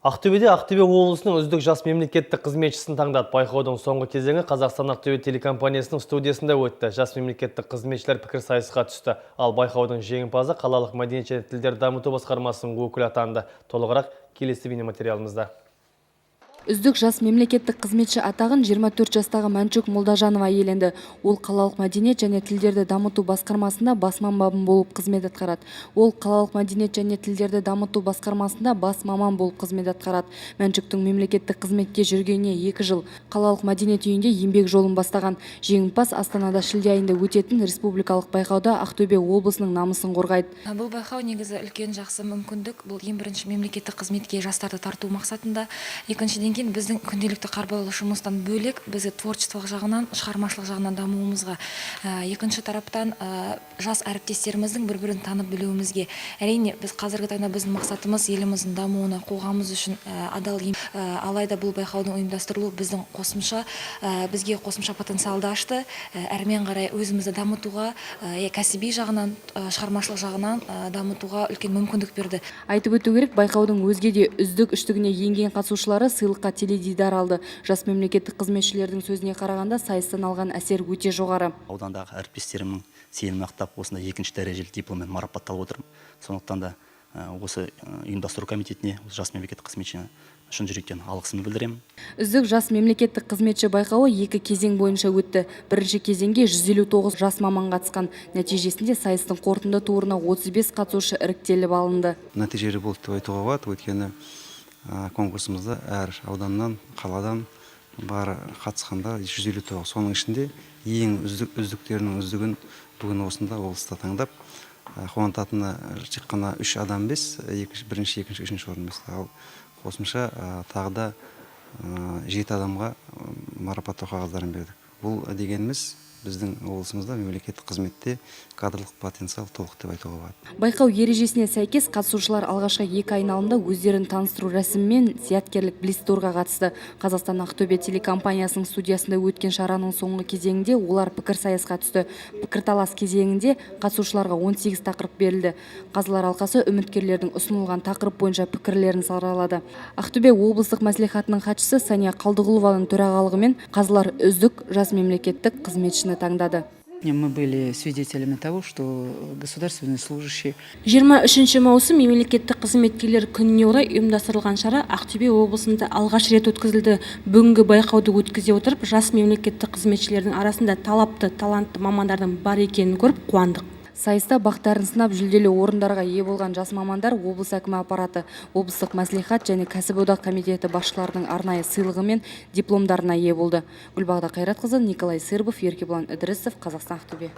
Ақтөбеде Ақтөбе облысының үздік жас мемлекеттік қызметшісін таңдады. Байқаудың соңғы кезеңі Қазақстан Ақтөбе телекомпаниясының студиясында өтті. Жас мемлекеттік қызметшілер пікір сайысқа түсті. Ал байқаудың жеңімпазы қалалық мәдениет және тілдерді дамыту басқармасының өкілі атанды. Толығырақ келесі бейнематериалымызда. Үздік жас мемлекеттік қызметші атағын 24 жастағы Мәншүк Молдажанова иеленді. Ол қалалық мәдениет және тілдерді дамыту басқармасында бас маман болып қызмет атқарады. бас маман болып қызмет атқарады. Мәншүктің мемлекеттік қызметке жүргеніне 2 жыл. Қалалық мәдениет үйінде еңбек жолын бастаған. Жеңімпаз Астанада шілде айында өтетін республикалық байқауда Ақтөбе облысының намысын қорғайды. Бұл байқау негізі үлкен жақсы мүмкіндік. Бұл ең бірінші мемлекеттік қызметке жастарды тарту мақсатында. Екіншіден кейін біздің күнделікті қарбалалы жұмыстан бөлек бізді творчестволық жағынан, шығармашылық жағынан дамуымызға, екінші тараптан жас әріптестеріміздің бір-бірін танып білуімізге. Әрине, біз қазіргі таңда біздің мақсатымыз еліміздің дамуына, қоғамымыз үшін адал еңбек. Алайда бұл байқаудың ұйымдастырылуы бізге қосымша потенциалды ашты. Әрмен қарай өзімізді дамытуға, кәсіби жағынан, шығармашылық жағынан дамытуға үлкен мүмкіндік берді. Айтып өту керек, байқаудың өзге де үздік үштігіне енген қатысушылары сыйлыққа теледидар алды. Жас мемлекеттік қызметшілердің сөзіне қарағанда сайыстан алған әсер өте жоғары. Аудандағы әріптестерімнің сенімін ақтап, осында 2-ші дәрежелі дипломмен марапатталып отырмын. Сондықтан да осы ұйымдастыру комитетіне, жас мемлекеттік қызметшіні шын жүректен алғысымды білдіремін. Үздік жас мемлекеттік қызметші байқауы 2 кезең бойынша өтті. Бірінші кезеңге 159 жас маман қатысқан. Нәтижесінде сайыстың қорытынды турына 35 қатысушы іріктеліп алынды. Нәтижелі болды деп айтуға болады, өйткені конкурсымызда әр ауданнан, қаладан бары қатысқандар 159. Соның ішінде ең үздіктерінің үздігін бүгін осында облыста таңдап, қуантатыны тек қана 3 адам емес, бірінші, екінші, үшінші орын емес. Ал қосымша тағы да 7 адамға марапаттау қағаздарын бердік. Бұл дегеніміз біздің облысымызда мемлекеттік қызметте кадрлық потенциал толық деп айтуға болады. Байқау ережесіне сәйкес қатысушылар алғашқы 2 айналымда өздерін таныстыру рәсімімен зияткерлік блиц-турға қатысты. Қазақстан Ақтөбе телекомпаниясының студиясында өткен шараның соңғы кезеңінде олар пікір сайысқа түсті. Пікірталас кезеңінде қатысушыларға 18 тақырып берілді. Қазылар алқасы үміткерлердің ұсынылған тақырып бойынша пікірлерін саралады. Ақтөбе облыстық мәслихатының хатшысы Сания Қалдығұлованың төрағалығымен қазылар үздік жас мемлекеттік қызметшіні таңдады. Мы были свидетелями того, что государственные служащие. 23 маусым мемлекеттік қызметкерлер күніне орай ұйымдастырылған шара Ақтөбе облысында алғаш рет өткізілді. Бүгінгі байқауды өткізе отырып, жас мемлекеттік қызметшілердің арасында талантты мамандардың бар екенін көріп қуандық. Сайыста бақтарын сынап жүлделі орындарға ие болған жас мамандар облыс әкімі аппараты, облыстық мәслихат және кәсіподақ комитеті басшыларының арнайы сыйлығы мен дипломдарына ие болды. Гүлбағда Қайратқызы, Николай Сырбов, Еркебұлан Ыдырысов, Қазақстан Ақтөбе.